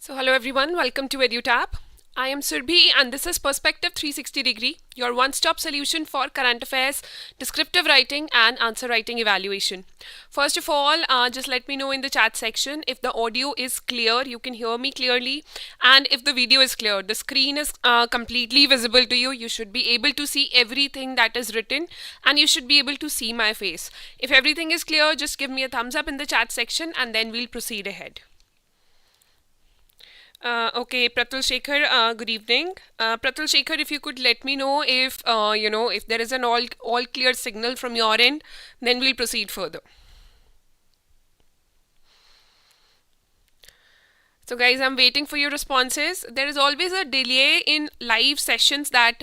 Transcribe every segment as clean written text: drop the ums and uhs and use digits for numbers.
So hello everyone, welcome to EduTap. I am Surbhi and this is Perspective 360 Degree, your one-stop solution for current affairs, descriptive writing and answer writing evaluation. First of all, just let me know in the chat section if the audio is clear, you can hear me clearly, and if the video is clear. The screen is completely visible to you. You should be able to see everything that is written and you should be able to see my face. If everything is clear, just give me a thumbs up in the chat section and then we'll proceed ahead. Okay, Pratul Shekhar, good evening. Pratul Shekhar, if you could let me know if if there is an all clear signal from your end, then we'll proceed further. So guys, I'm waiting for your responses. There is always a delay in live sessions that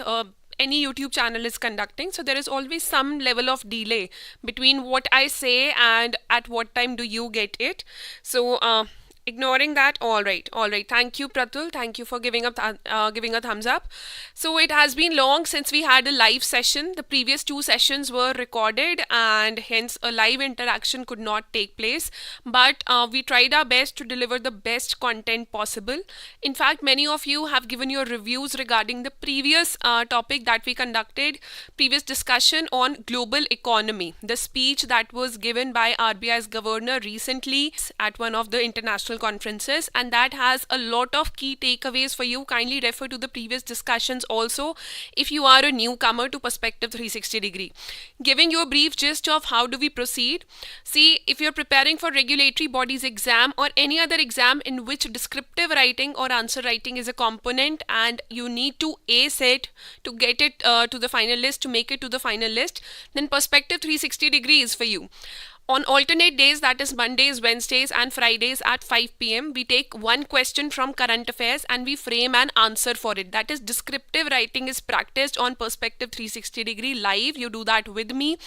any YouTube channel is conducting. So there is always some level of delay between what I say and at what time do you get it. So ignoring that, all right. Thank you, Pratul. Thank you for giving a thumbs up. So it has been long since we had a live session. The previous two sessions were recorded, and hence a live interaction could not take place. But we tried our best to deliver the best content possible. In fact, many of you have given your reviews regarding the previous topic that we conducted, previous discussion on global economy. The speech that was given by RBI's governor recently at one of the international conferences, and that has a lot of key takeaways for you. Kindly refer to the previous discussions also if you are a newcomer to Perspective 360 Degree. Giving you a brief gist of how do we proceed. See, if you're preparing for regulatory bodies exam or any other exam in which descriptive writing or answer writing is a component and you need to ace it to get it to the final list, to make it to the final list, then Perspective 360 Degree is for you. On alternate days, that is Mondays, Wednesdays and Fridays at 5 p.m., we take one question from current affairs and we frame an answer for it. That is, descriptive writing is practiced on Perspective 360 Degree live. You do that with me.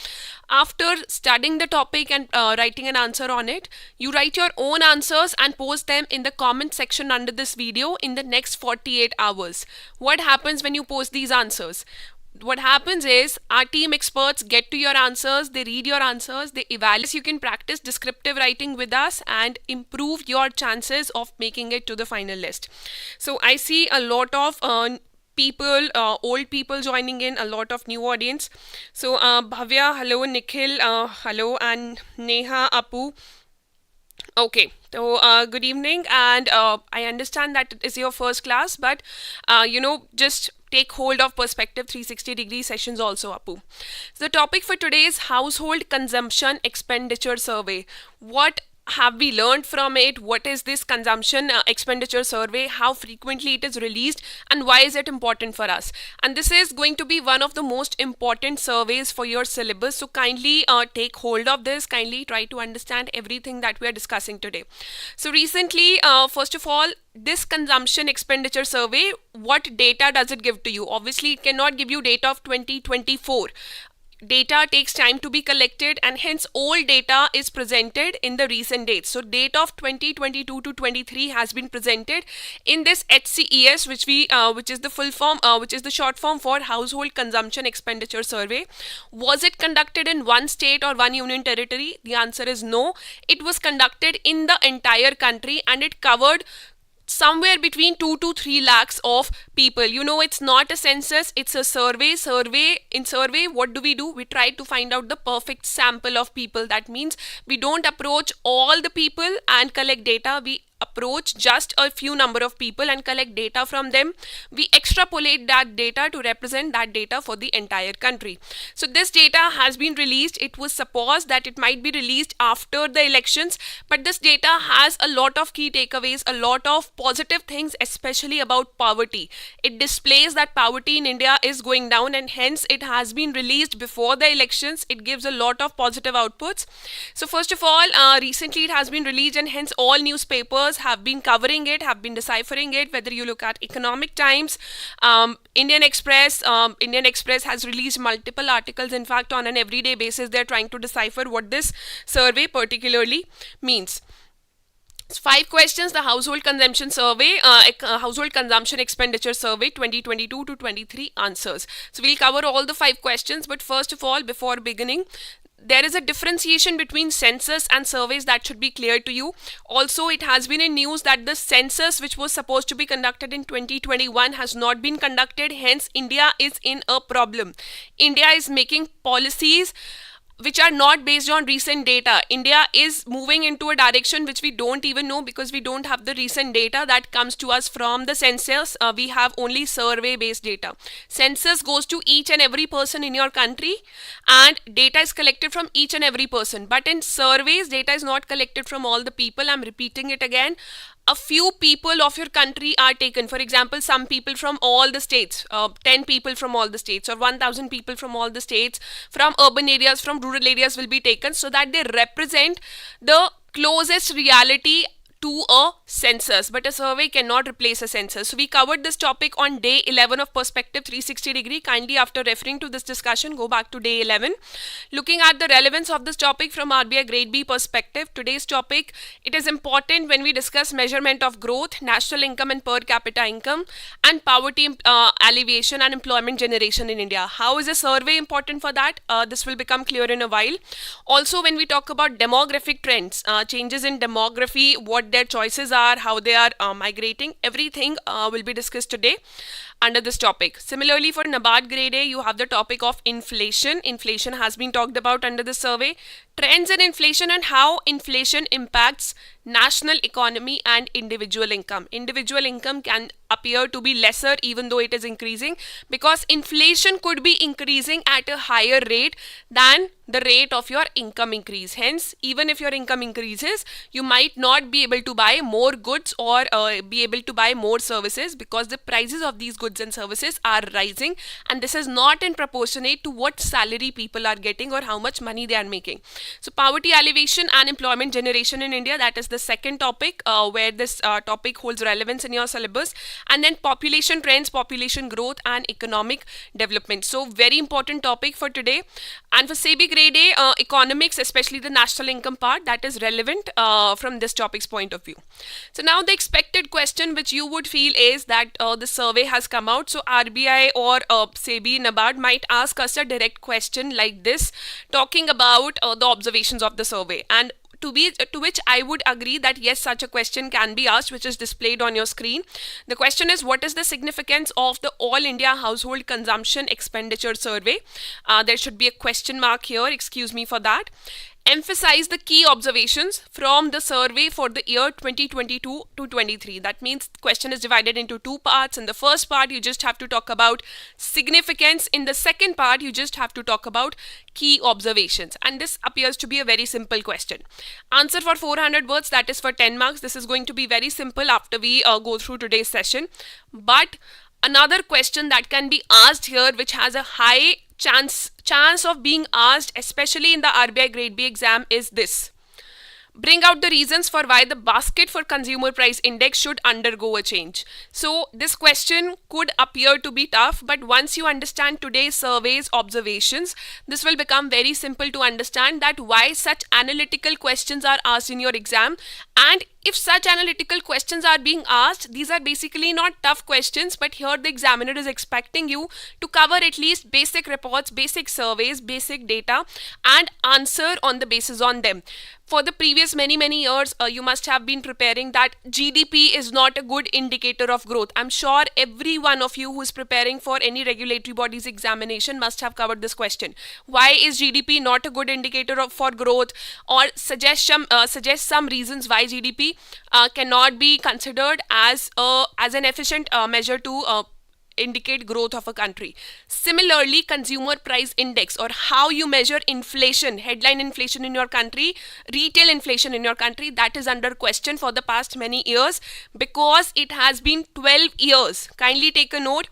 After studying the topic and writing an answer on it, you write your own answers and post them in the comment section under this video in the next 48 hours. What happens when you post these answers? What happens is our team experts get to your answers, they read your answers, they evaluate. You can practice descriptive writing with us and improve your chances of making it to the final list. So I see a lot of people, old people joining in, a lot of new audience. So Bhavya, hello, Nikhil, hello, and Neha, Apu. Okay, so good evening, and I understand that it is your first class, but just take hold of Perspective 360 Degree sessions also, Apu. So the topic for today is Household Consumption Expenditure Survey. What have we learned from it? What is this consumption expenditure survey? How frequently it is released and why is it important for us? And this is going to be one of the most important surveys for your syllabus. So kindly take hold of this. Kindly try to understand everything that we are discussing today. So recently, first of all, this consumption expenditure survey, what data does it give to you? Obviously, it cannot give you data of 2024. Data takes time to be collected and hence old data is presented in the recent dates. So data of 2022 to 23 has been presented in this HCES, which is the full form, which is the short form for Household Consumption Expenditure Survey. Was it conducted in one state or one union territory? The answer is no. It was conducted in the entire country and it covered somewhere between 2 to 3 lakhs of people. It's not a census, it's a survey. In survey, what do? We try to find out the perfect sample of people. That means we don't approach all the people and collect data. We approach just a few number of people and collect data from them. We extrapolate that data to represent that data for the entire country. So this data has been released. It was supposed that it might be released after the elections, but this data has a lot of key takeaways, a lot of positive things, especially about poverty. It displays that poverty in India is going down and hence it has been released before the elections. It gives a lot of positive outputs. So first of all, recently it has been released and hence all newspapers have been covering it, have been deciphering it, whether you look at Economic Times, Indian Express has released multiple articles. In fact, on an everyday basis, they're trying to decipher what this survey particularly means. 5 questions, the Household Consumption Survey, Household Consumption Expenditure Survey 2022 to 23 answers. So we'll cover all the 5 questions, but first of all, before beginning, there is a differentiation between census and surveys that should be clear to you. Also, it has been in news that the census which was supposed to be conducted in 2021 has not been conducted. Hence, India is in a problem. India is making policies which are not based on recent data. India is moving into a direction which we don't even know, because we don't have the recent data that comes to us from the census. We have only survey based data. Census goes to each and every person in your country, and data is collected from each and every person. But in surveys, data is not collected from all the people. I'm repeating it again. A few people of your country are taken. For example, some people from all the states, 10 people from all the states, or 1,000 people from all the states, from urban areas, from rural areas will be taken, so that they represent the closest reality to a census. But a survey cannot replace a census. So we covered this topic on day 11 of Perspective 360 degree. Kindly, after referring to this discussion, go back to day 11. Looking at the relevance of this topic from RBI Grade B perspective, today's topic, it is important when we discuss measurement of growth, national income and per capita income, and poverty alleviation and employment generation in India. How is a survey important for that? This will become clear in a while. Also, when we talk about demographic trends, changes in demography, what their choices are, how they are migrating, everything will be discussed today under this topic. Similarly, for NABARD Grade A, you have the topic of inflation. Inflation has been talked about under the survey. Trends in inflation and how inflation impacts national economy and individual income. Individual income can appear to be lesser even though it is increasing, because inflation could be increasing at a higher rate than the rate of your income increase. Hence, even if your income increases, you might not be able to buy more goods or be able to buy more services, because the prices of these goods and services are rising, and this is not in proportionate to what salary people are getting or how much money they are making. So poverty alleviation and employment generation in India, that is the second topic where this topic holds relevance in your syllabus. And then population trends, population growth and economic development. So very important topic for today. And for SEBI Grade A, economics, especially the national income part, that is relevant from this topic's point of view. So now the expected question which you would feel is that the survey has come out. So RBI or SEBI, NABARD might ask us a direct question like this, talking about the observations of the survey. And to which I would agree that yes, such a question can be asked, which is displayed on your screen. The question is, what is the significance of the All India Household Consumption Expenditure Survey? There should be a question mark here, excuse me for that. Emphasize the key observations from the survey for the year 2022 to 23. That means the question is divided into two parts. In the first part, you just have to talk about significance. In the second part, you just have to talk about key observations. And this appears to be a very simple question. Answer for 400 words, that is for 10 marks. This is going to be very simple after we go through today's session. But another question that can be asked here, which has a high chance of being asked, especially in the RBI Grade B exam, is this. Bring out the reasons for why the basket for consumer price index should undergo a change. So this question could appear to be tough, but once you understand today's survey's observations, this will become very simple to understand that why such analytical questions are asked in your exam. And if such analytical questions are being asked, these are basically not tough questions, but here the examiner is expecting you to cover at least basic reports, basic surveys, basic data, and answer on the basis on them. For the previous many years, you must have been preparing that GDP is not a good indicator of growth. I'm sure every one of you who is preparing for any regulatory body's examination must have covered this question. Why is GDP not a good indicator for growth? Or suggest some reasons why GDP cannot be considered as an efficient measure to indicate growth of a country. Similarly, consumer price index, or how you measure inflation, headline inflation in your country, retail inflation in your country, that is under question for the past many years, because it has been 12 years. Kindly take a note.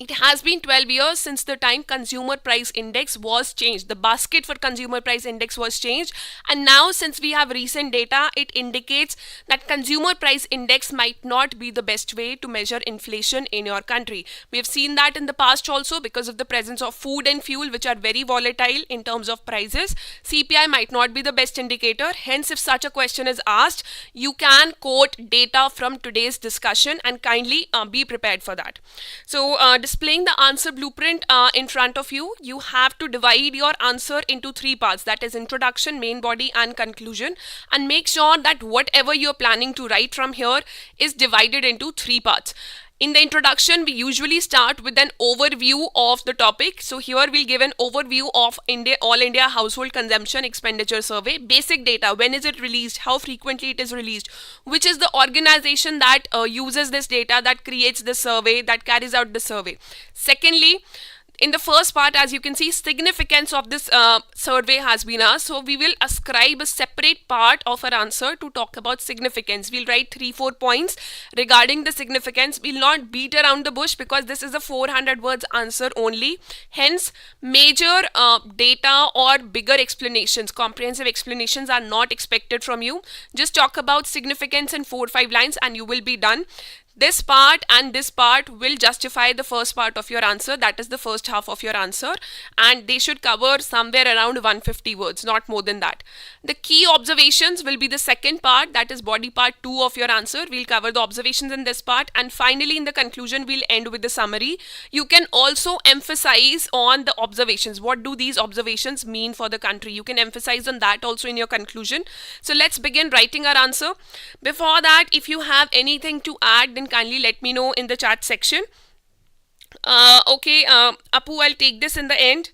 It has been 12 years since the time consumer price index was changed. The basket for consumer price index was changed. And now, since we have recent data, it indicates that consumer price index might not be the best way to measure inflation in your country. We have seen that in the past also, because of the presence of food and fuel, which are very volatile in terms of prices. CPI might not be the best indicator. Hence, if such a question is asked, you can quote data from today's discussion, and kindly be prepared for that. So, displaying the answer blueprint in front of you, you have to divide your answer into three parts, that is introduction, main body and conclusion, and make sure that whatever you're planning to write from here is divided into three parts. In the introduction, we usually start with an overview of the topic. So here we'll give an overview of All India Household Consumption Expenditure Survey, basic data, when is it released, how frequently it is released, which is the organization that uses this data, that creates the survey, that carries out the survey. Secondly, in the first part, as you can see, significance of this survey has been asked. So we will ascribe a separate part of our answer to talk about significance. We'll write 3-4 points regarding the significance. We'll not beat around the bush because this is a 400 words answer only. Hence, major data or bigger explanations, comprehensive explanations are not expected from you. Just talk about significance in 4-5 lines and you will be done. This part and this part will justify the first part of your answer, that is the first half of your answer, and they should cover somewhere around 150 words, not more than that. The key observations will be the second part, that is body part 2 of your answer. We'll cover the observations in this part, and finally in the conclusion we'll end with the summary. You can also emphasize on the observations. What do these observations mean for the country? You can emphasize on that also in your conclusion. So let's begin writing our answer. Before that, if you have anything to add, then kindly let me know in the chat section. Okay, Apu, I'll take this in the end.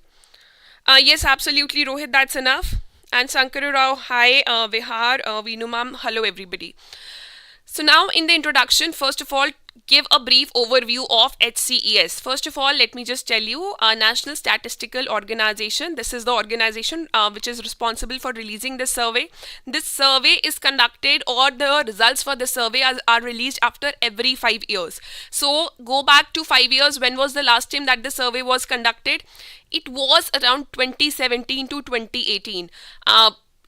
Yes, absolutely, Rohit, that's enough. And Sankaru Rao, hi, Vihar, Veenu ma'am, hello everybody. So now in the introduction, first of all, give a brief overview of HCES. First of all, let me just tell you, National Statistical Organization, this is the organization which is responsible for releasing this survey. This survey is conducted, or the results for the survey are released after every 5 years. So go back to 5 years. When was the last time that the survey was conducted? It was around 2017 to 2018.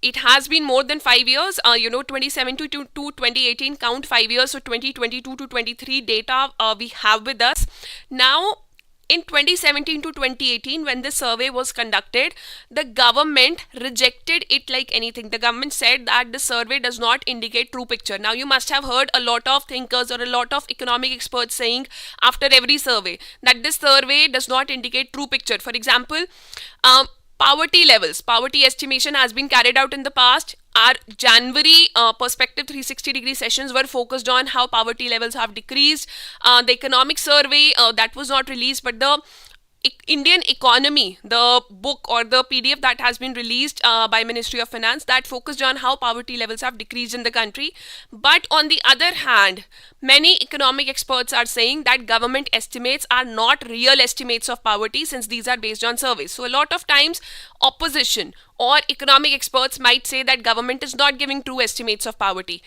It has been more than 5 years, 2017 to 2018, count 5 years, so 2022 to 23 data we have with us. Now, in 2017 to 2018, when the survey was conducted, the government rejected it like anything. The government said that the survey does not indicate true picture. Now, you must have heard a lot of thinkers or a lot of economic experts saying after every survey that this survey does not indicate true picture. For example, poverty levels, poverty estimation has been carried out in the past. Our January Perspective 360-degree sessions were focused on how poverty levels have decreased. The economic survey that was not released, but the Indian economy, the book or the PDF that has been released by Ministry of Finance, that focused on how poverty levels have decreased in the country. But on the other hand, many economic experts are saying that government estimates are not real estimates of poverty, since these are based on surveys. So a lot of times opposition or economic experts might say that government is not giving true estimates of poverty.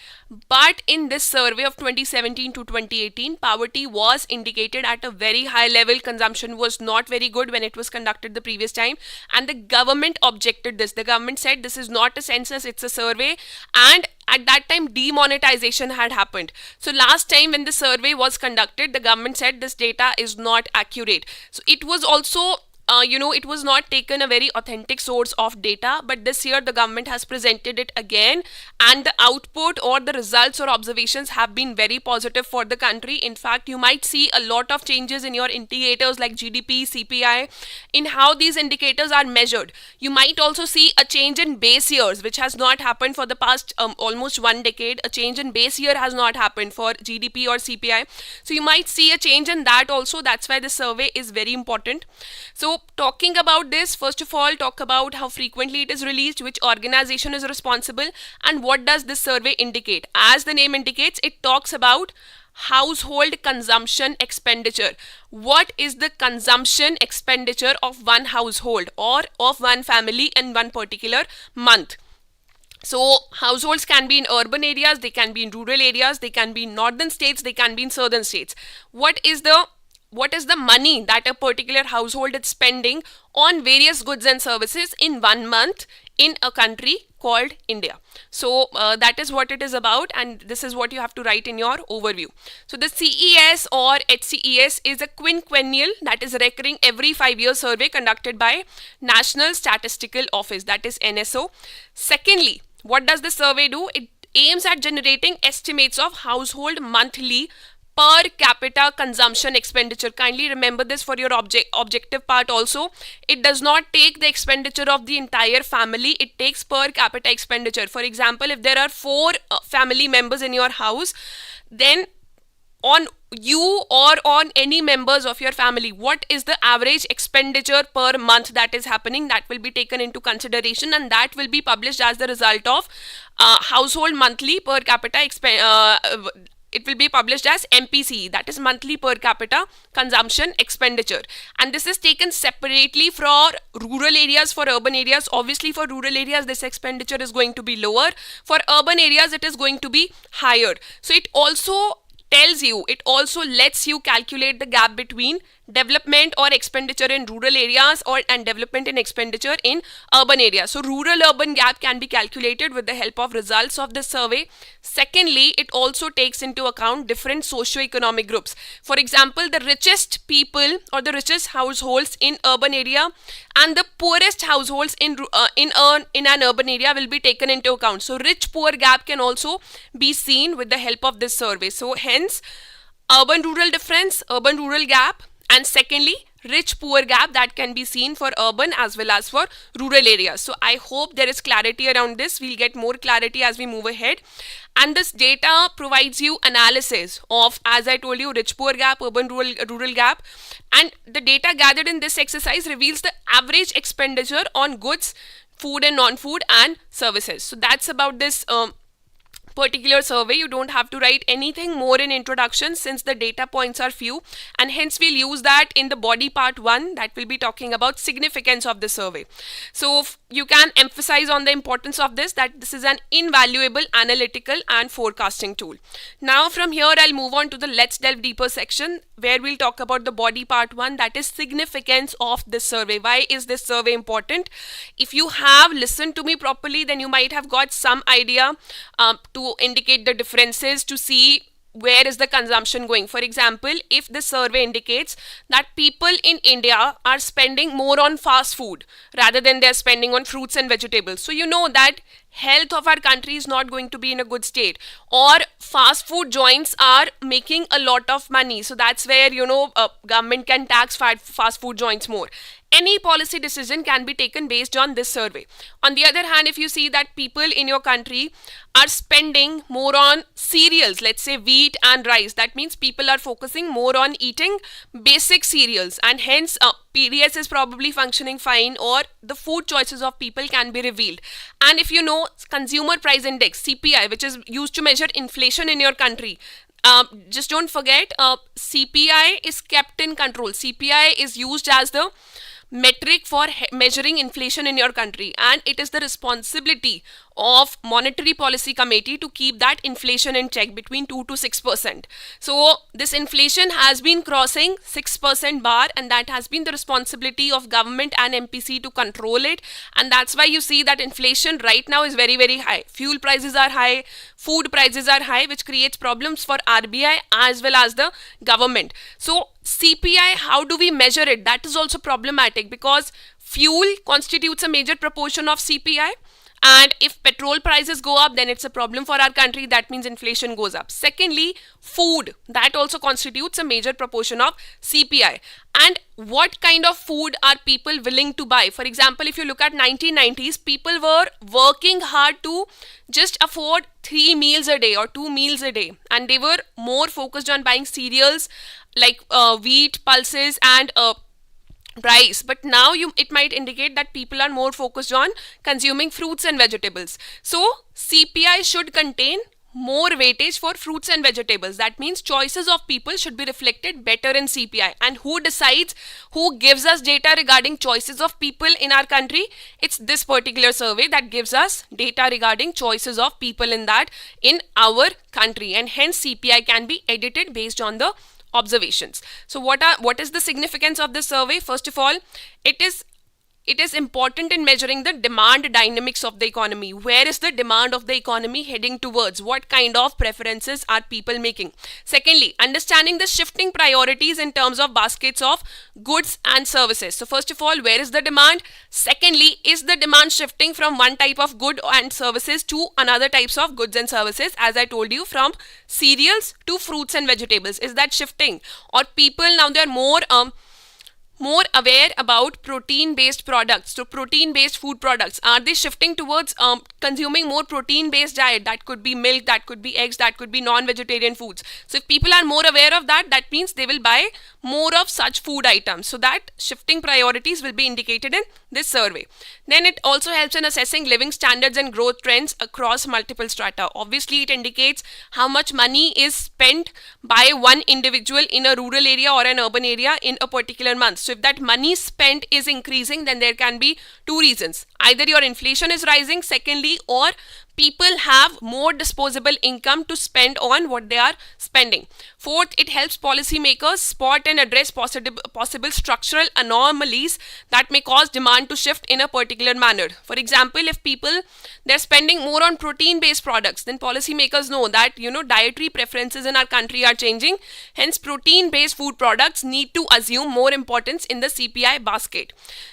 But in this survey of 2017 to 2018, poverty was indicated at a very high level. Consumption was not very good when it was conducted the previous time, and the government objected this. The government said this is not a census, it's a survey, and at that time demonetization had happened. So last time when the survey was conducted, the government said this data is not accurate. So it was also it was not taken a very authentic source of data, but this year the government has presented it again, and the output or the results or observations have been very positive for the country. In fact, you might see a lot of changes in your indicators like GDP, CPI, in how these indicators are measured. You might also see a change in base years, which has not happened for the past almost 1 decade. A change in base year has not happened for GDP or CPI. So you might see a change in that also. That's why the survey is very important. So talking about this, first of all, talk about how frequently it is released, which organization is responsible, and what does this survey indicate. As the name indicates, it talks about household consumption expenditure. What is the consumption expenditure of one household or of one family in one particular month? So households can be in urban areas, they can be in rural areas, they can be in northern states, they can be in southern states. What is the money that a particular household is spending on various goods and services in 1 month in a country called India? So that is what it is about, and this is what you have to write in your overview. So the CES or HCES is a quinquennial, that is recurring every 5-year survey conducted by National Statistical Office, that is NSO. Secondly, what does the survey do? It aims at generating estimates of household monthly per capita consumption expenditure. Kindly remember this for your objective part also. It does not take the expenditure of the entire family, it takes per capita expenditure. For example, if there are 4 family members in your house, then on you or on any members of your family, what is the average expenditure per month that is happening, that will be taken into consideration, and that will be published as the result of household monthly per capita it will be published as MPC, that is monthly per capita consumption expenditure. And this is taken separately for rural areas, for urban areas. Obviously for rural areas this expenditure is going to be lower, for urban areas it is going to be higher. So it also tells you, it also lets you calculate the gap between development or expenditure in rural areas and development in expenditure in urban areas. So rural urban gap can be calculated with the help of results of this survey. Secondly, it also takes into account different socio-economic groups. For example, the richest people or the richest households in urban area and the poorest households in an urban area will be taken into account. So rich poor gap can also be seen with the help of this survey. So hence urban rural difference, urban rural gap, and secondly rich poor gap that can be seen for urban as well as for rural areas. So I hope there is clarity around this. We'll get more clarity as we move ahead. And this data provides you analysis of, as I told you, rich poor gap, urban rural gap, and the data gathered in this exercise reveals the average expenditure on goods, food and non-food, and services. So that's about this particular survey. You don't have to write anything more in introduction since the data points are few, and hence we'll use that in the body part 1 that will be talking about significance of the survey. So you can emphasize on the importance of this, that this is an invaluable analytical and forecasting tool. Now from here I'll move on to the let's delve deeper section where we'll talk about the body part 1, that is significance of this survey. Why is this survey important? If you have listened to me properly, then you might have got some idea to indicate the differences, to see where is the consumption going. For example, if the survey indicates that people in India are spending more on fast food rather than they're spending on fruits and vegetables, so you know that health of our country is not going to be in a good state, or fast food joints are making a lot of money, so that's where government can tax fast food joints more. Any policy decision can be taken based on this survey. On the other hand, if you see that people in your country are spending more on cereals, let's say wheat and rice, that means people are focusing more on eating basic cereals, and hence PDS is probably functioning fine, or the food choices of people can be revealed. And if you know consumer price index, CPI, which is used to measure inflation in your country, just don't forget, CPI is kept in control. CPI is used as the metric for measuring inflation in your country, and it is the responsibility of monetary policy committee to keep that inflation in check between 2 to 6%. So this inflation has been crossing 6% bar, and that has been the responsibility of government and MPC to control it, and that's why you see that inflation right now is very, very high. Fuel prices are high, food prices are high, which creates problems for RBI as well as the government. So CPI, how do we measure it? That is also problematic because fuel constitutes a major proportion of CPI, and if petrol prices go up, then it's a problem for our country. That means inflation goes up. Secondly, food, that also constitutes a major proportion of CPI. And what kind of food are people willing to buy? For example, if you look at 1990s, people were working hard to just afford 3 meals a day or 2 meals a day, and they were more focused on buying cereals like wheat, pulses, and rice. But now it might indicate that people are more focused on consuming fruits and vegetables. So CPI should contain more weightage for fruits and vegetables. That means choices of people should be reflected better in CPI. And who decides, who gives us data regarding choices of people in our country? It's this particular survey that gives us data regarding choices of people in our country, and hence CPI can be edited based on the observations. So what is the significance of this survey? First of all, it it is important in measuring the demand dynamics of the economy. Where is the demand of the economy heading towards? What kind of preferences are people making? Secondly, understanding the shifting priorities in terms of baskets of goods and services. So first of all, where is the demand? Secondly, is the demand shifting from one type of good and services to another types of goods and services? As I told you, from cereals to fruits and vegetables. Is that shifting? Or people now, they're more aware about protein-based products. So protein-based food products, are they shifting towards consuming more protein-based diet? That could be milk, that could be eggs, that could be non-vegetarian foods. So if people are more aware of that, that means they will buy more of such food items. So that shifting priorities will be indicated in this survey. Then it also helps in assessing living standards and growth trends across multiple strata. Obviously, it indicates how much money is spent by one individual in a rural area or an urban area in a particular month. So if that money spent is increasing, then there can be two reasons. Either your inflation is rising, secondly, or people have more disposable income to spend on what they are spending. Fourth, it helps policymakers spot and address possible structural anomalies that may cause demand to shift in a particular manner. For example, if people, they're spending more on protein-based products, then policymakers know that, dietary preferences in our country are changing. Hence, protein-based food products need to assume more importance in the CPI basket.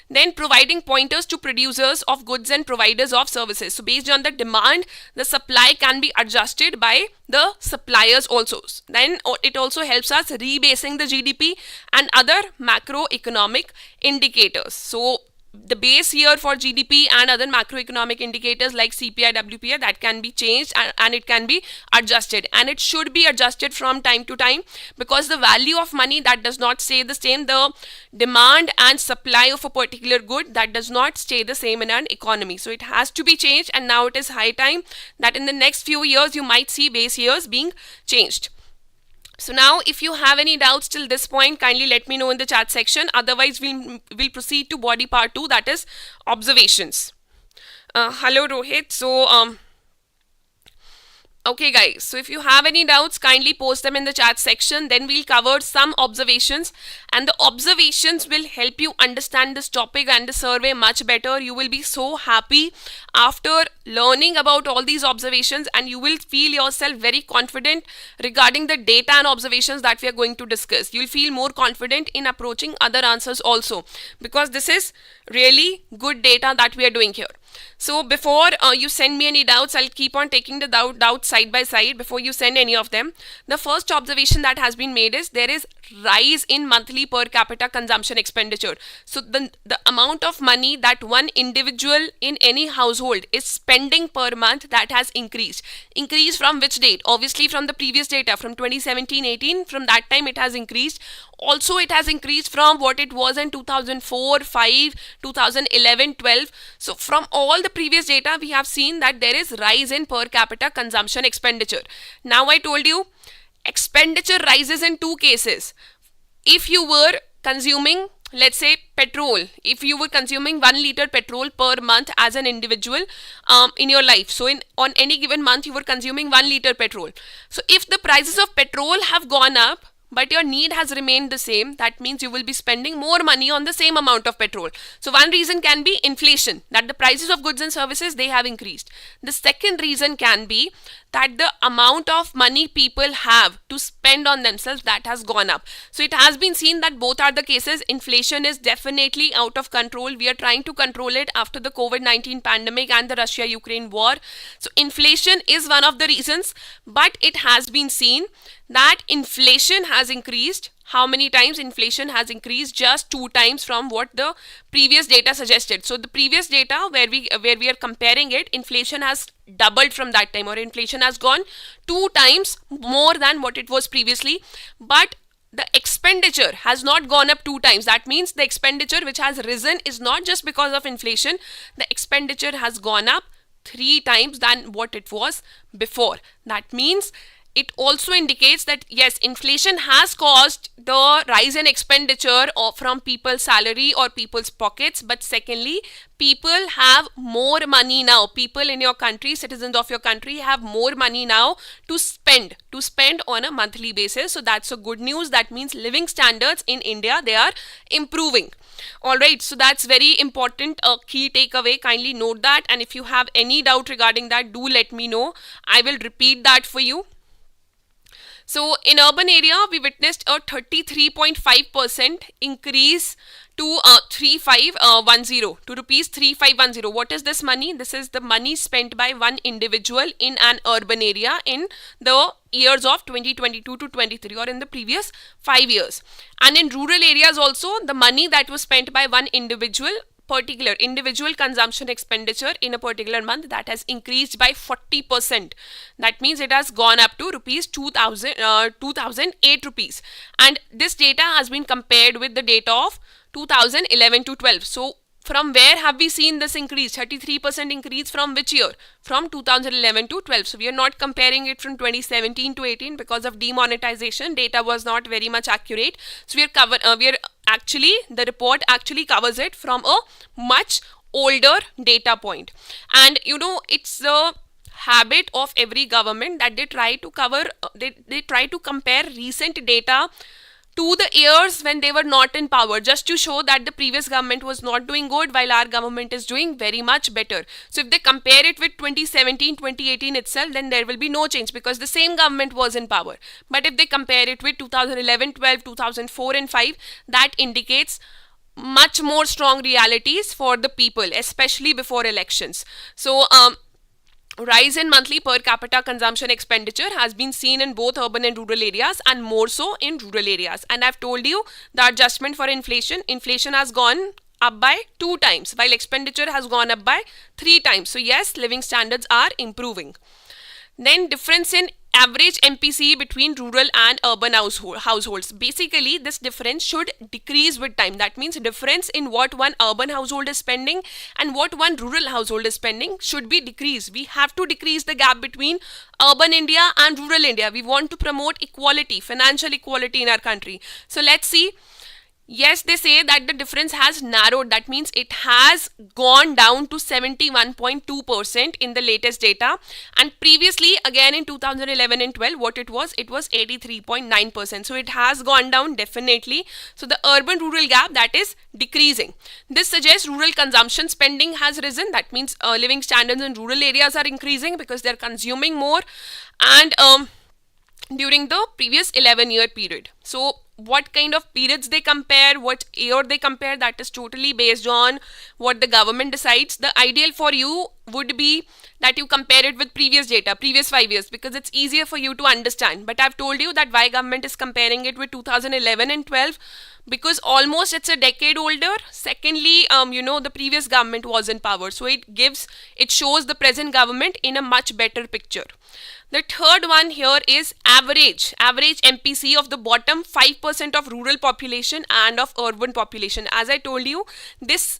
Then providing pointers to producers of goods and providers of services. So based on the demand, the supply can be adjusted by the suppliers also. Then it also helps us rebasing the GDP and other macroeconomic indicators. So the base year for GDP and other macroeconomic indicators like CPI, WPI, that can be changed and it can be adjusted, and it should be adjusted from time to time, because the value of money, that does not stay the same. The demand and supply of a particular good, that does not stay the same in an economy. So it has to be changed, and now it is high time that in the next few years you might see base years being changed. So now, if you have any doubts till this point, kindly let me know in the chat section. Otherwise, we'll proceed to body part 2, that is observations. Hello Rohit. So okay guys, so if you have any doubts, kindly post them in the chat section. Then we'll cover some observations, and the observations will help you understand this topic and the survey much better. You will be so happy after learning about all these observations, and you will feel yourself very confident regarding the data and observations that we are going to discuss. You'll feel more confident in approaching other answers also, because this is really good data that we are doing here. So before you send me any doubts, I'll keep on taking the doubts side by side before you send any of them. The first observation that has been made is there is rise in monthly per capita consumption expenditure. So the amount of money that one individual in any household is spending per month, that has increased. Increased from which date? Obviously from the previous data, from 2017-18, from that time it has increased. Also, it has increased from what it was in 2004, 5, 2011, 12. So from all the previous data, we have seen that there is rise in per capita consumption expenditure. Now I told you, expenditure rises in two cases. If you were consuming, let's say, petrol, if you were consuming 1 liter petrol per month as an individual in your life, so on any given month you were consuming 1 liter petrol. So if the prices of petrol have gone up, but your need has remained the same, that means you will be spending more money on the same amount of petrol. So one reason can be inflation, that the prices of goods and services, they have increased. The second reason can be that the amount of money people have to spend on themselves, that has gone up. So it has been seen that both are the cases. Inflation is definitely out of control. We are trying to control it after the COVID-19 pandemic and the Russia-Ukraine war. So inflation is one of the reasons, but it has been seen that inflation has increased. How many times inflation has increased? Just 2 times from what the previous data suggested. So the previous data where we are comparing it, inflation has doubled from that time, or inflation has gone 2 times more than what it was previously. But the expenditure has not gone up 2 times. That means the expenditure which has risen is not just because of inflation. The expenditure has gone up 3 times than what it was before. That means it also indicates that yes, inflation has caused the rise in expenditure from people's salary or people's pockets, but secondly, people have more money now. People in your country, citizens of your country, have more money now to spend on a monthly basis. So that's a good news. That means living standards in India, they are improving. All right, so that's very important, a key takeaway. Kindly note that, and if you have any doubt regarding that, do let me know. I will repeat that for you. So in urban area, we witnessed a 33.5% increase to 3510 to rupees 3510. What is this money? This is the money spent by one individual in an urban area in the years of 2022 to 23, or in the previous 5 years. And in rural areas also, the money that was spent by one particular individual consumption expenditure in a particular month, that has increased by 40%. That means it has gone up to rupees 2008 rupees. And this data has been compared with the data of 2011 to 12. So from where have we seen this increase? 33% increase from which year? From 2011 to 12. So we are not comparing it from 2017 to 18 because of demonetization. Data was not very much accurate. So the report actually covers it from a much older data point. And it's the habit of every government that they try to they try to compare recent data to the years when they were not in power, just to show that the previous government was not doing good while our government is doing very much better. So if they compare it with 2017, 2018 itself, then there will be no change because the same government was in power. But if they compare it with 2011, 12, 2004 and 5, that indicates much more strong realities for the people, especially before elections. So rise in monthly per capita consumption expenditure has been seen in both urban and rural areas, and more so in rural areas. And I've told you the adjustment for inflation has gone up by 2 times, while expenditure has gone up by 3 times. So yes, living standards are improving. Then difference in average MPC between rural and urban households. Basically, this difference should decrease with time. That means difference in what one urban household is spending and what one rural household is spending should be decreased. We have to decrease the gap between urban India and rural India. We want to promote equality, financial equality in our country. So let's see. Yes, they say that the difference has narrowed. That means it has gone down to 71.2% in the latest data. And previously, again in 2011 and 12, what it was 83.9%. So it has gone down definitely. So the urban-rural gap, that is decreasing. This suggests rural consumption spending has risen. That means living standards in rural areas are increasing because they're consuming more. And during the previous 11-year period. So what kind of periods they compare, what year they compare, that is totally based on what the government decides. The ideal for you would be that you compare it with previous data, previous 5 years, because it's easier for you to understand. But I've told you that why government is comparing it with 2011 and 12, because almost it's a decade older. Secondly, the previous government was in power, so it shows the present government in a much better picture. The third one here is average MPC of the bottom 5% of rural population and of urban population. As I told you, this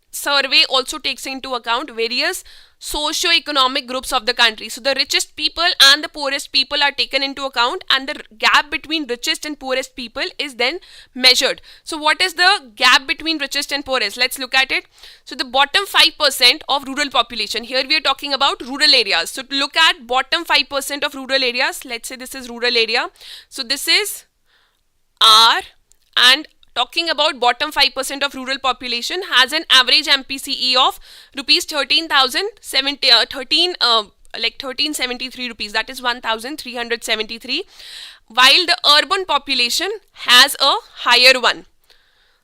survey also takes into account various socio-economic groups of the country. So the richest people and the poorest people are taken into account, and the gap between richest and poorest people is then measured. So what is the gap between richest and poorest? Let's look at it. So the bottom 5% of rural population, here we are talking about rural areas. So to look at bottom 5% of rural areas, let's say this is rural area. So this is R, and talking about bottom 5% of rural population has an average MPCE of rupees 1373 rupees, that is 1373, while the urban population has a higher one.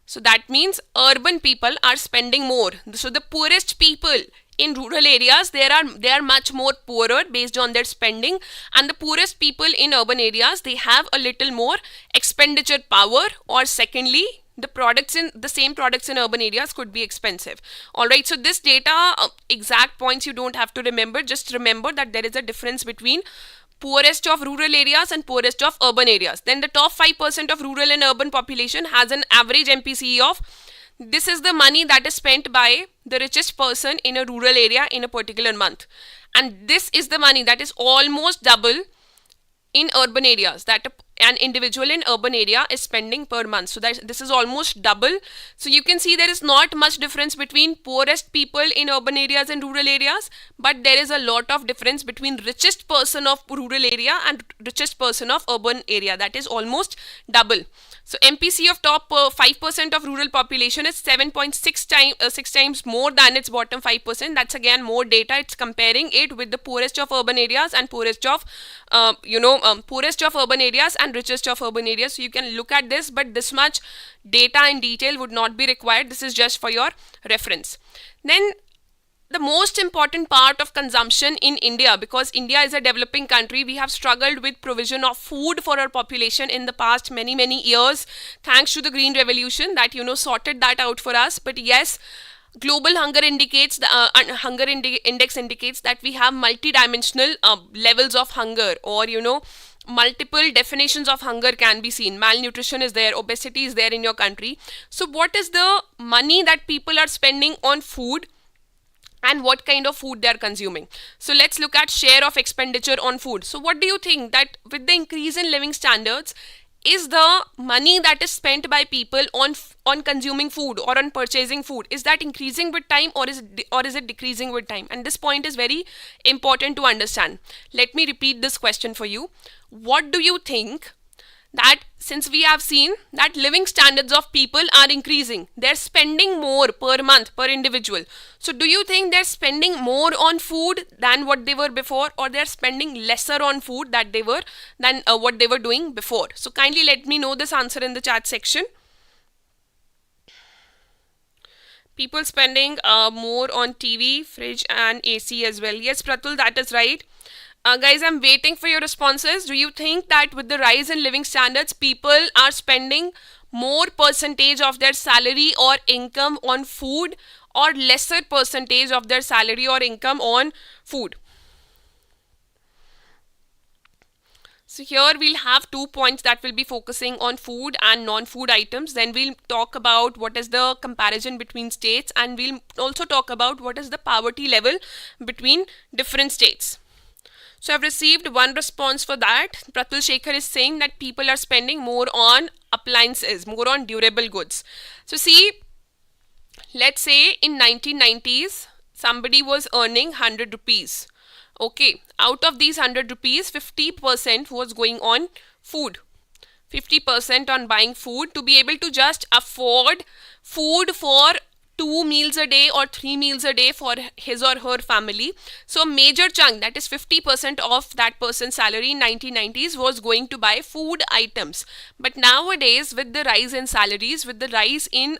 So that means urban people are spending more. So the poorest people in rural areas, they are much more poorer based on their spending, and the poorest people in urban areas, they have a little more expenditure power, or secondly, the same products in urban areas could be expensive. Alright, so this data, exact points you don't have to remember, just remember that there is a difference between poorest of rural areas and poorest of urban areas. Then the top 5% of rural and urban population has an average MPCE of, this is the money that is spent by the richest person in a rural area in a particular month. And this is the money that is almost double in urban areas that an individual in urban area is spending per month. So that this is almost double. So you can see there is not much difference between poorest people in urban areas and rural areas, but there is a lot of difference between richest person of rural area and richest person of urban area. That is almost double. So MPC of top 5% of rural population is 7.6 times more than its bottom 5%. That's again more data. It's comparing it with the poorest of urban areas and poorest of poorest of urban areas and richest of urban areas. So you can look at this, but this much data in detail would not be required. This is just for your reference. Then the most important part of consumption in India, because India is a developing country, we have struggled with provision of food for our population in the past many years, thanks to the Green Revolution that sorted that out for us. But yes, global hunger indicates index indicates that we have multidimensional levels of hunger, or multiple definitions of hunger can be seen. Malnutrition is there, obesity is there in your country. So what is the money that people are spending on food and what kind of food they are consuming? So let's look at share of expenditure on food. So what do you think that with the increase in living standards, is the money that is spent by people on consuming food or on purchasing food, is that increasing with time, or is it decreasing with time? And this point is very important to understand. Let me repeat this question for you. What do you think that, since we have seen that living standards of people are increasing, they're spending more per month per individual. So do you think they're spending more on food than what they were before, or they're spending lesser on food than what they were doing before? So kindly let me know this answer in the chat section. People spending more on TV, fridge and AC as well. Yes, Pratul, that is right. Guys, I'm waiting for your responses. Do you think that with the rise in living standards, people are spending more percentage of their salary or income on food, or lesser percentage of their salary or income on food? So here we'll have 2 points that will be focusing on food and non-food items. Then we'll talk about what is the comparison between states, and we'll also talk about what is the poverty level between different states. So I've received one response for that. Pratul Shekhar is saying that people are spending more on appliances, more on durable goods. So see, let's say in 1990s, somebody was earning 100 rupees. Okay, out of these 100 rupees, 50% was going on food. 50% on buying food to be able to just afford food for 2 meals a day or 3 meals a day for his or her family. So a major chunk, that is 50% of that person's salary in 1990s, was going to buy food items. But nowadays, with the rise in salaries, with the rise in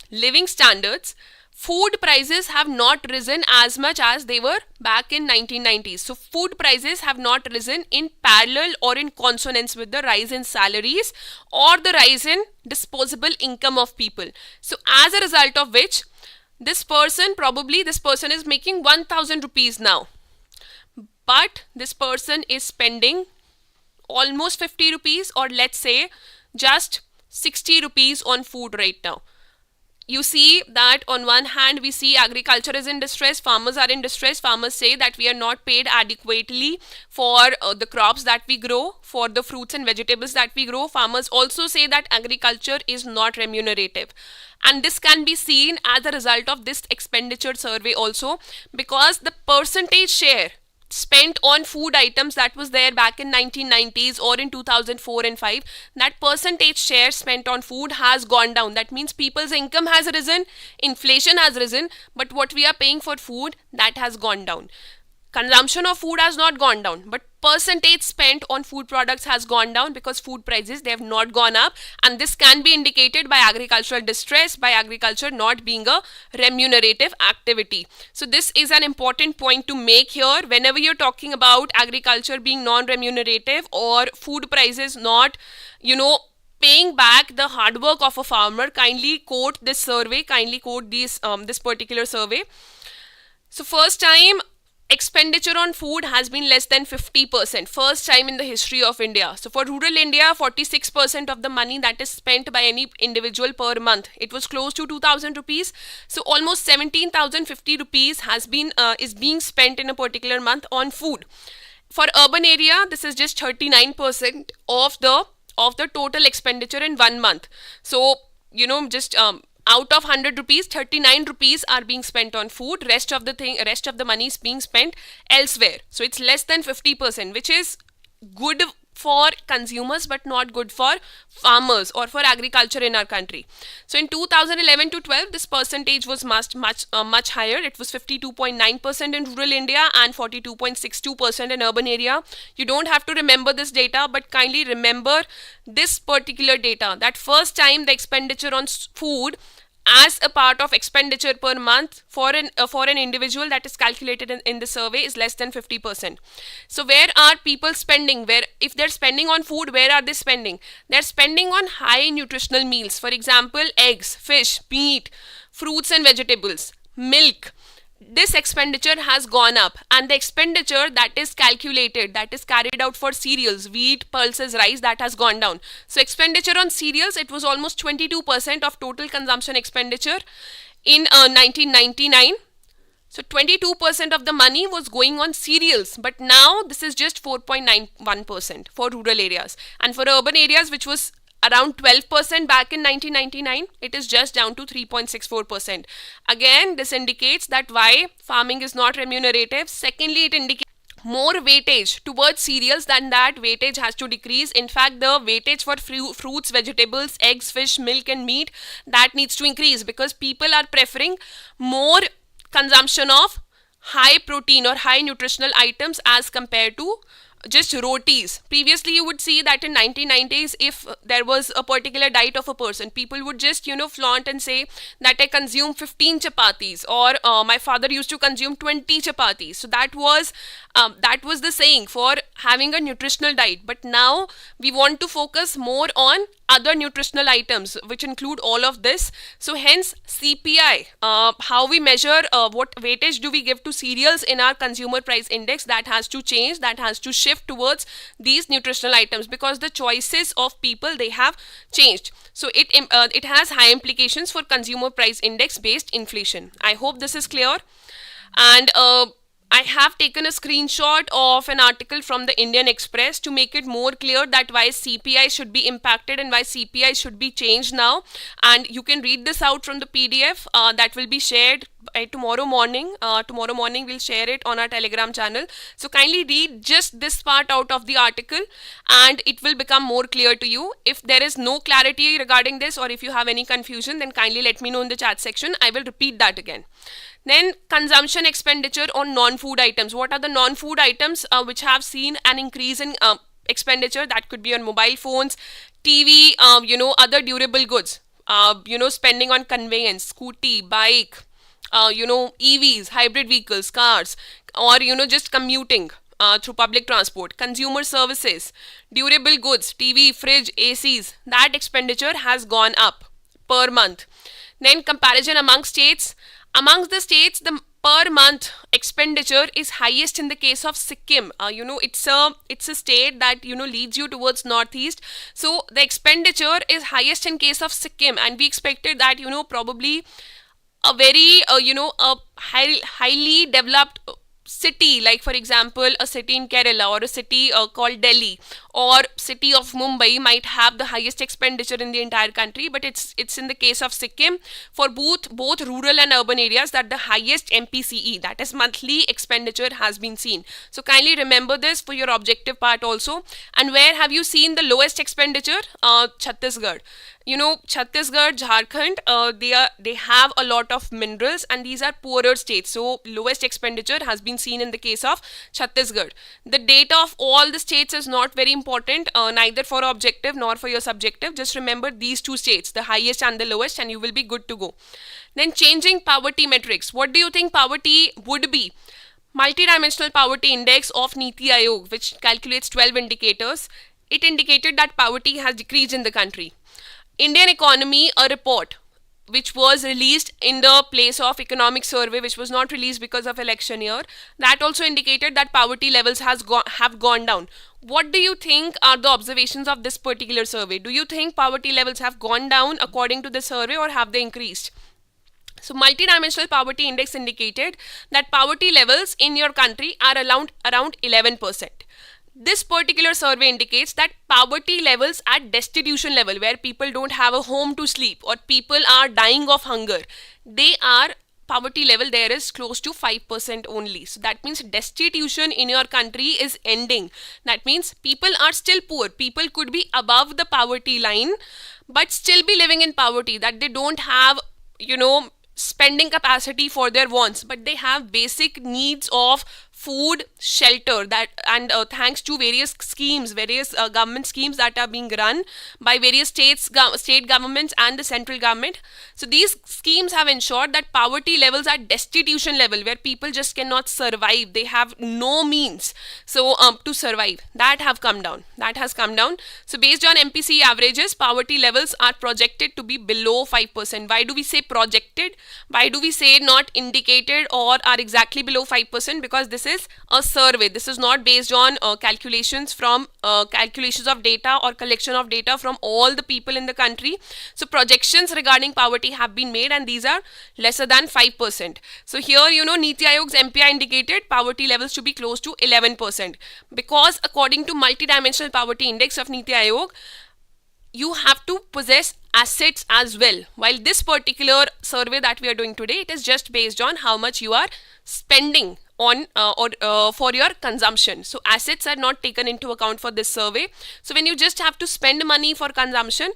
living standards, food prices have not risen as much as they were back in 1990s. So food prices have not risen in parallel or in consonance with the rise in salaries or the rise in disposable income of people. So as a result of which, this person is making 1000 rupees now, but this person is spending almost 50 rupees, or let's say just 60 rupees on food right now. You see that on one hand, we see agriculture is in distress, farmers are in distress. Farmers say that we are not paid adequately for the crops that we grow, for the fruits and vegetables that we grow. Farmers also say that agriculture is not remunerative. And this can be seen as a result of this expenditure survey also, because the percentage share spent on food items that was there back in 1990s or in 2004 and 5, that percentage share spent on food has gone down. That means people's income has risen, inflation has risen, but what we are paying for food, that has gone down. Consumption of food has not gone down, but percentage spent on food products has gone down because food prices, they have not gone up, and this can be indicated by agricultural distress, by agriculture not being a remunerative activity. So this is an important point to make here. Whenever you're talking about agriculture being non-remunerative or food prices not, paying back the hard work of a farmer, kindly quote this survey, kindly quote this particular survey. So first time, expenditure on food has been less than 50%. First time in the history of India. So for rural India, 46% of the money that is spent by any individual per month, it was close to 2000 rupees. So almost 17,050 rupees is being spent in a particular month on food. For urban area, this is just 39% of the total expenditure in 1 month. So, just out of 100 rupees, 39 rupees are being spent on food. Rest of the money is being spent elsewhere. So it's less than 50%, which is good for consumers but not good for farmers or for agriculture in our country. So in 2011 to 12, this percentage was much higher. It was 52.9% in rural India and 42.62% in urban area. You don't have to remember this data, but kindly remember this particular data, that first time the expenditure on food as a part of expenditure per month for an individual that is calculated in the survey is less than 50%. So where are people spending? Where, if they're spending on food, where are they spending? They're spending on high nutritional meals. For example, eggs, fish, meat, fruits and vegetables, milk. This expenditure has gone up, and the expenditure that is calculated, that is carried out for cereals, wheat, pulses, rice, that has gone down. So expenditure on cereals, it was almost 22% of total consumption expenditure in 1999. So 22% of the money was going on cereals, but now this is just 4.91% for rural areas. And for urban areas, which was around 12% back in 1999, it is just down to 3.64%. Again, this indicates that why farming is not remunerative. Secondly, it indicates more weightage towards cereals, than that weightage has to decrease. In fact, the weightage for fruits, vegetables, eggs, fish, milk and meat, that needs to increase, because people are preferring more consumption of high protein or high nutritional items as compared to just rotis. Previously, you would see that in 1990s, if there was a particular diet of a person, people would just, flaunt and say that I consume 15 chapatis, or my father used to consume 20 chapatis. So that was the saying for having a nutritional diet. But now we want to focus more on other nutritional items, which include all of this. So hence CPI, how we measure what weightage do we give to cereals in our consumer price index, that has to change, that has to shift towards these nutritional items, because the choices of people, they have changed. So it has high implications for consumer price index based inflation. I hope this is clear. And I have taken a screenshot of an article from the Indian Express to make it more clear that why CPI should be impacted and why CPI should be changed now. And you can read this out from the PDF that will be shared by tomorrow morning. Tomorrow morning we'll share it on our Telegram channel. So kindly read just this part out of the article and it will become more clear to you. If there is no clarity regarding this, or if you have any confusion, then kindly let me know in the chat section. I will repeat that again. Then consumption expenditure on non-food items. What are the non-food items which have seen an increase in expenditure? That could be on mobile phones, TV, other durable goods, spending on conveyance, scooty, bike, EVs, hybrid vehicles, cars, or, just commuting through public transport, consumer services, durable goods, TV, fridge, ACs. That expenditure has gone up per month. Then comparison among states. Amongst the states, the per month expenditure is highest in the case of Sikkim. It's a state that leads you towards northeast. So the expenditure is highest in case of Sikkim, and we expected that probably a very a highly developed city, like for example a city in Kerala or a city called Delhi or city of Mumbai might have the highest expenditure in the entire country, but it's in the case of Sikkim for both rural and urban areas that the highest MPCE, that is monthly expenditure, has been seen. So kindly remember this for your objective part also. And where have you seen the lowest expenditure? Chhattisgarh. Chhattisgarh, Jharkhand, they have a lot of minerals and these are poorer states. So lowest expenditure has been seen in the case of Chhattisgarh. The data of all the states is not very important, neither for objective nor for your subjective. Just remember these two states, the highest and the lowest, and you will be good to go. Then changing poverty metrics. What do you think poverty would be? Multidimensional poverty index of Niti Aayog, which calculates 12 indicators. It indicated that poverty has decreased in the country. Indian Economy, a report which was released in the place of economic survey, which was not released because of election year, that also indicated that poverty levels have gone down. What do you think are the observations of this particular survey? Do you think poverty levels have gone down according to the survey, or have they increased? So multidimensional poverty index indicated that poverty levels in your country are around 11%. This particular survey indicates that poverty levels at destitution level, where people don't have a home to sleep or people are dying of hunger, poverty level there is close to 5% only. So that means destitution in your country is ending. That means people are still poor. People could be above the poverty line but still be living in poverty, that they don't have, spending capacity for their wants, but they have basic needs of food, shelter, that and thanks to various schemes, various government schemes that are being run by various state governments and the central government. So these schemes have ensured that poverty levels are destitution level, where people just cannot survive, they have no means to survive, that has come down. So based on MPC averages, poverty levels are projected to be below 5%. Why do we say projected? Why do we say not indicated or are exactly below 5%? Because this is a survey. This is not based on calculations of data or collection of data from all the people in the country. So projections regarding poverty have been made, and these are lesser than 5%. So here, Niti Aayog's MPI indicated poverty levels to be close to 11%, because according to multidimensional poverty index of Niti Aayog, you have to possess assets as well. While this particular survey that we are doing today, it is just based on how much you are spending on for your consumption. So assets are not taken into account for this survey. So when you just have to spend money for consumption,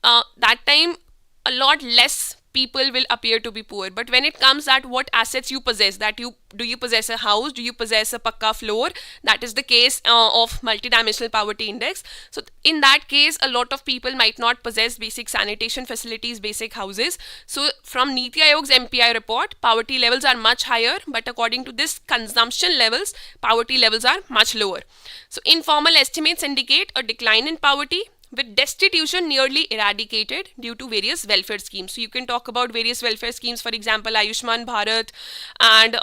that time a lot less people will appear to be poor. But when it comes at what assets you possess, do you possess a house, do you possess a pakka floor, that is the case of multidimensional poverty index. So in that case, a lot of people might not possess basic sanitation facilities, basic houses. So from Niti Aayog's MPI report, poverty levels are much higher, but according to this consumption levels, poverty levels are much lower. So informal estimates indicate a decline in poverty, with destitution nearly eradicated due to various welfare schemes. So you can talk about various welfare schemes, for example, Ayushman Bharat, and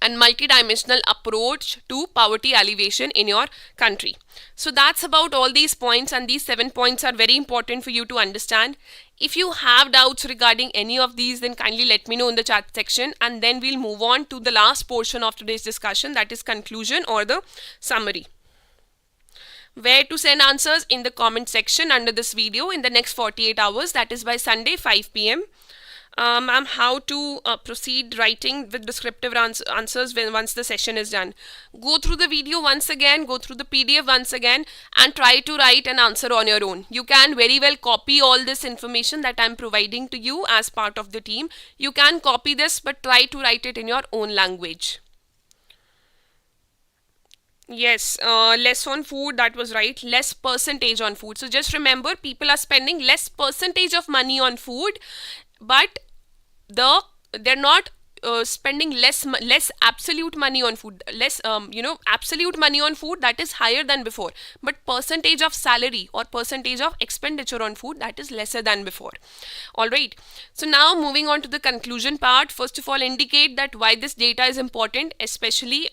and multidimensional approach to poverty alleviation in your country. So that's about all these points, and these 7 points are very important for you to understand. If you have doubts regarding any of these, then kindly let me know in the chat section, and then we'll move on to the last portion of today's discussion, that is conclusion or the summary. Where to send answers? In the comment section under this video in the next 48 hours, that is by Sunday 5 p.m. Ma'am, how to proceed writing with descriptive answers once the session is done? Go through the video once again, go through the PDF once again, and try to write an answer on your own. You can very well copy all this information that I'm providing to you as part of the team. You can copy this, but try to write it in your own language. Yes, less on food, that was right. Less percentage on food. So just remember, people are spending less percentage of money on food, but they're not spending less absolute money on food. Absolute money on food, that is higher than before. But percentage of salary or percentage of expenditure on food, that is lesser than before. All right. So now moving on to the conclusion part. First of all, indicate that why this data is important, especially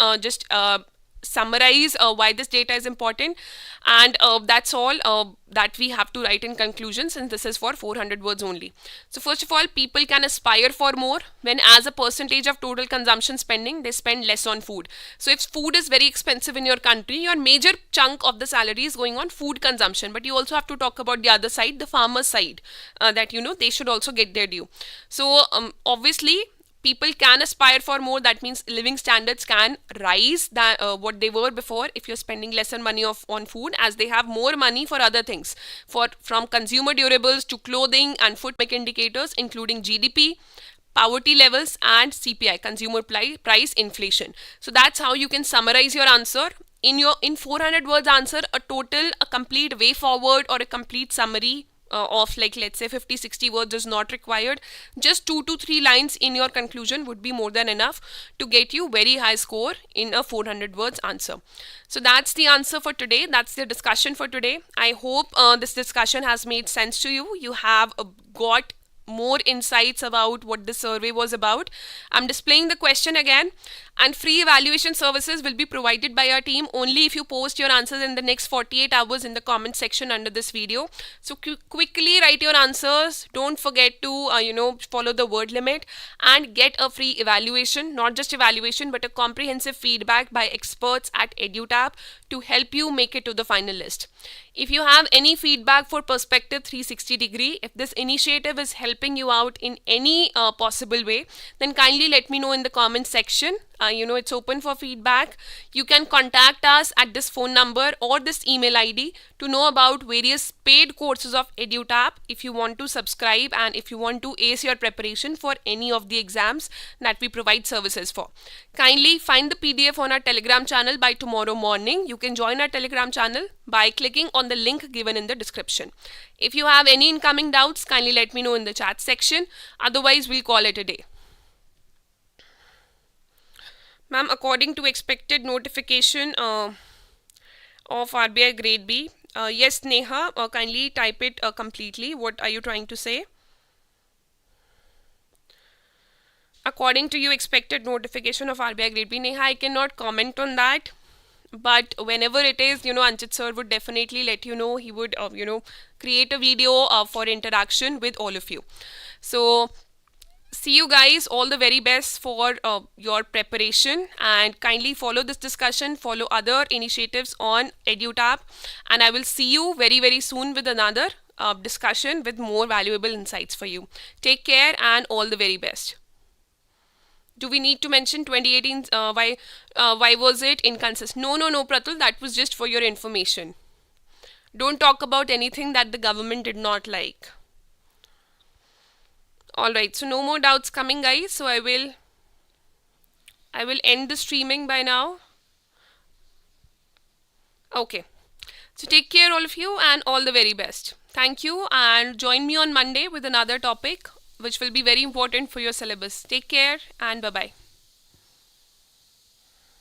summarize why this data is important, and that's all that we have to write in conclusion, since this is for 400 words only. So first of all, people can aspire for more when as a percentage of total consumption spending they spend less on food. So if food is very expensive in your country, your major chunk of the salary is going on food consumption, but you also have to talk about the other side, the farmer side, that they should also get their due. So obviously people can aspire for more. That means living standards can rise than what they were before if you're spending lesser money on food, as they have more money for other things, from consumer durables to clothing and food indicators, including GDP, poverty levels, and CPI, consumer price inflation. So that's how you can summarize your answer. In 400 words answer, a complete way forward or a complete summary of let's say 50-60 words is not required. Just 2 to 3 lines in your conclusion would be more than enough to get you very high score in a 400 words answer. So that's the answer for today. That's the discussion for today. I hope this discussion has made sense to you. You have got more insights about what the survey was about. I'm displaying the question again. And free evaluation services will be provided by our team only if you post your answers in the next 48 hours in the comment section under this video. So quickly write your answers. Don't forget to follow the word limit and get a free evaluation, not just evaluation but a comprehensive feedback by experts at EduTap to help you make it to the final list. If you have any feedback for Perspective 360 degree, if this initiative is helping you out in any possible way, then kindly let me know in the comment section. It's open for feedback. You can contact us at this phone number or this email ID to know about various paid courses of EduTap if you want to subscribe and if you want to ace your preparation for any of the exams that we provide services for. Kindly find the PDF on our Telegram channel by tomorrow morning. You can join our Telegram channel by clicking on the link given in the description. If you have any incoming doubts, kindly let me know in the chat section. Otherwise, we'll call it a day. Ma'am, according to expected notification of RBI Grade B, yes, Neha, kindly type it completely. What are you trying to say? According to you expected notification of RBI Grade B, Neha, I cannot comment on that. But whenever it is, Anchit sir would definitely let you know. He would, create a video for interaction with all of you. So, see you guys, all the very best for your preparation, and kindly follow this discussion, follow other initiatives on EduTap, and I will see you very, very soon with another discussion with more valuable insights for you. Take care and all the very best. Do we need to mention 2018? Why was it inconsistent? No, Pratul, that was just for your information. Don't talk about anything that the government did not like. Alright, so no more doubts coming, guys. So I will end the streaming by now. Okay. So take care, all of you, and all the very best. Thank you, and join me on Monday with another topic which will be very important for your syllabus. Take care and bye-bye.